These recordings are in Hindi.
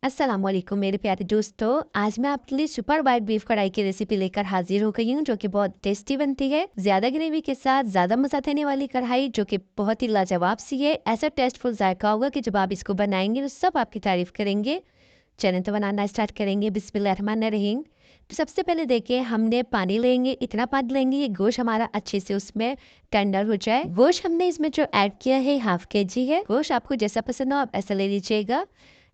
अस्सलाम वालेकुम मेरे प्यारे दोस्तों। आज मैं आपके लिए सुपर वाइट बीफ कढ़ाई की रेसिपी लेकर हाजिर हो गई हूँ, जो कि बहुत टेस्टी बनती है। ज्यादा ग्रेवी के साथ ज्यादा मजा देने वाली कढ़ाई, जो कि बहुत ही लाजवाब सी है। ऐसा टेस्टफुल जायका होगा कि जब आप इसको बनाएंगे तो सब आपकी तारीफ करेंगे। चलें तो बनाना स्टार्ट करेंगे। बिस्मिल्लाहिर्रहमानिर्रहीम। तो सबसे पहले देखिए, हमने पानी लेंगे, इतना पानी लेंगे ये गोश्त हमारा अच्छे से उसमें टेंडर हो जाए। गोश्त हमने इसमें जो ऐड किया है 1/2 kg है। गोश्त आपको जैसा पसंद हो आप ऐसा ले लीजिएगा।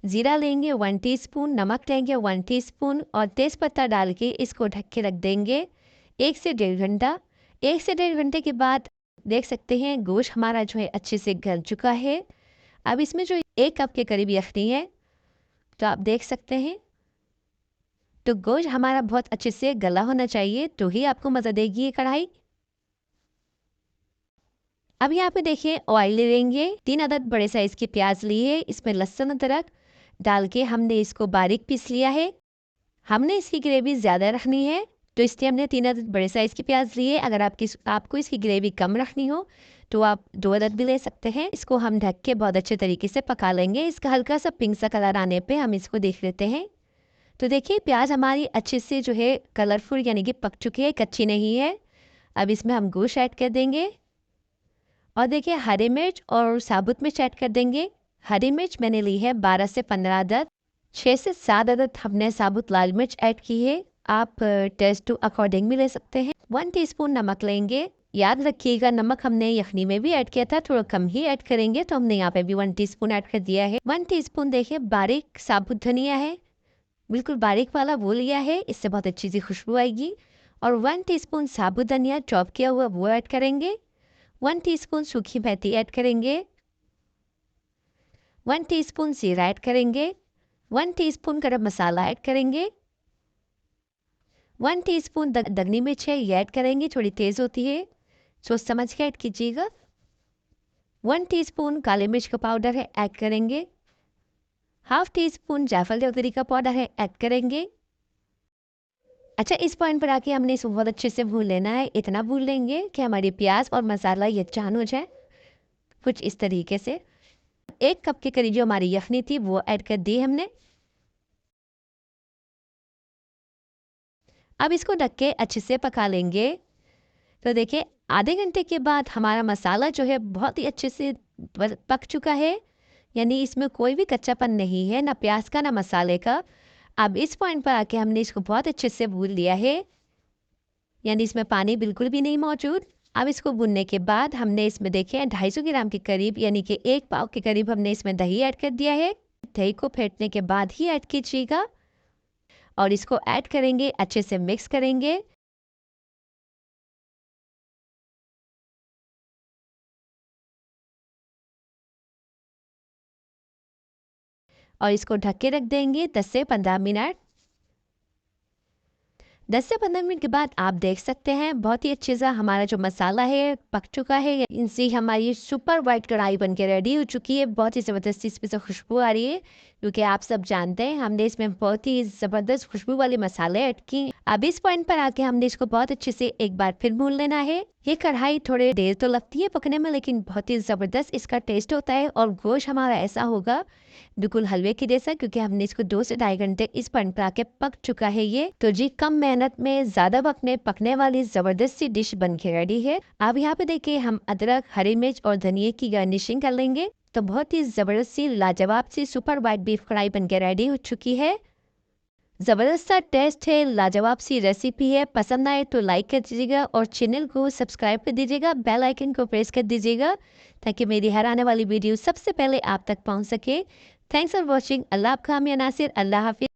जीरा लेंगे 1 टीस्पून, नमक लेंगे 1 टीस्पून और तेज पत्ता डाल के इसको ढक के रख देंगे 1 से 1.5 घंटा। 1 से 1.5 घंटे के बाद देख सकते हैं गोश्त हमारा जो है अच्छे से गल चुका है। अब इसमें जो 1 कप के करीब यखनी है, तो आप देख सकते हैं। तो गोश्त हमारा बहुत अच्छे से गला होना चाहिए, तो ही आपको मज़ा देगी ये कढ़ाई। अब यहाँ पे देखिए ऑयल लेंगे, 3 अदद बड़े साइज की प्याज ली है, इसमें लहसुन अदरक डाल के हमने इसको बारीक पीस लिया है। हमने इसकी ग्रेवी ज़्यादा रखनी है, तो इसलिए हमने 3 अदद बड़े साइज़ की प्याज ली है। अगर आपको इसकी ग्रेवी कम रखनी हो तो आप 2 अदद भी ले सकते हैं। इसको हम ढक के बहुत अच्छे तरीके से पका लेंगे। इसका हल्का सा पिंक सा कलर आने पे हम इसको देख लेते हैं। तो देखिए प्याज हमारी अच्छे से जो है कलरफुल यानी कि पक चुकी है, कच्ची नहीं है। अब इसमें हम गोश्त ऐड कर देंगे और देखिए हरी मिर्च और साबुत मिर्च ऐड कर देंगे। हरी मिर्च मैंने ली है 12 से 15 अदद। 6 से 7 अदद हमने साबुत लाल मिर्च ऐड की है। आप टेस्ट टू अकॉर्डिंग भी ले सकते हैं। 1 टीस्पून नमक लेंगे। याद रखिएगा नमक हमने यखनी में भी ऐड किया था, थोड़ा कम ही ऐड करेंगे, तो हमने यहाँ पे भी 1 टीस्पून ऐड कर दिया है। 1 टीस्पून देखिए बारीक साबुत धनिया है, बिल्कुल बारीक वाला वो लिया है, इससे बहुत अच्छी सी खुशबू आएगी। और 1 टीस्पून साबुत धनिया चॉप किया हुआ वो ऐड करेंगे। 1 टीस्पून सूखी मेथी ऐड करेंगे। 1 टीस्पून जीरा ऐड करेंगे। 1 टीस्पून गरम मसाला ऐड करेंगे। 1 टीस्पून दगनी मिर्च है ये ऐड करेंगे, थोड़ी तेज़ होती है, सोच समझ के ऐड कीजिएगा। 1 टीस्पून काले मिर्च का पाउडर है ऐड करेंगे। 1/2 टीस्पून जायफल जवतरी का पाउडर है ऐड करेंगे। अच्छा, इस पॉइंट पर आके हमने इसको बहुत अच्छे से भून लेना है। इतना भून लेंगे कि हमारी प्याज और मसाला यकजान हो जाए, कुछ इस तरीके से। 1 कप के करीब जो हमारी यखनी थी वो ऐड कर दी हमने। अब इसको ढक के अच्छे से पका लेंगे। तो देखिए आधे घंटे के बाद हमारा मसाला जो है बहुत ही अच्छे से पक चुका है, यानी इसमें कोई भी कच्चापन नहीं है, ना प्याज का ना मसाले का। अब इस पॉइंट पर आके हमने इसको बहुत अच्छे से भून लिया है, यानी इसमें पानी बिल्कुल भी नहीं मौजूद। अब इसको भूनने के बाद हमने इसमें देखिए 250 ग्राम के करीब यानी कि 1 पाव के करीब हमने इसमें दही ऐड कर दिया है। दही को फेंटने के बाद ही ऐड कीजिएगा और इसको ऐड करेंगे, अच्छे से मिक्स करेंगे। और इसको ढक के रख देंगे 10 से 15 मिनट। 10 से 15 मिनट के बाद आप देख सकते हैं बहुत ही अच्छे सा हमारा जो मसाला है पक चुका है। इनसे हमारी सुपर वाइट कढ़ाई बन के रेडी हो चुकी है। बहुत ही ज़बरदस्त इसमें से खुशबू आ रही है, क्योंकि आप सब जानते हैं हमने इसमें बहुत ही ज़बरदस्त खुशबू वाले मसाले ऐड किए। अब इस पॉइंट पर आके हमने इसको बहुत अच्छे से एक बार फिर भून लेना है। ये कढ़ाई थोड़ी देर तो लगती है पकने में, लेकिन बहुत ही ज़बरदस्त इसका टेस्ट होता है। और गोश्त हमारा ऐसा होगा बिल्कुल हलवे की जैसा, क्योंकि हमने इसको 2 से 2.5 घंटे इस पॉइंट पर आके पक चुका है ये। तो जी कम मेहनत में ज़्यादा पकने वाली ज़बरदस्त सी डिश बन के रेडी है। अब यहाँ पे देखिए हम अदरक, हरी मिर्च और धनिया की गार्निशिंग कर लेंगे। तो बहुत ही ज़बरदस्त सी लाजवाब सी सुपर वाइट बीफ कढ़ाई बन के रेडी हो चुकी है। ज़बरदस्त सा टेस्ट है, लाजवाब सी रेसिपी है। पसंद आए तो लाइक कर दीजिएगा और चैनल को सब्सक्राइब कर दीजिएगा, बेल आइकन को प्रेस कर दीजिएगा, ताकि मेरी हर आने वाली वीडियो सबसे पहले आप तक पहुंच सके। Thanks for watching. अल्लाह आपका हामी नासिर। अल्लाह हाफिज़।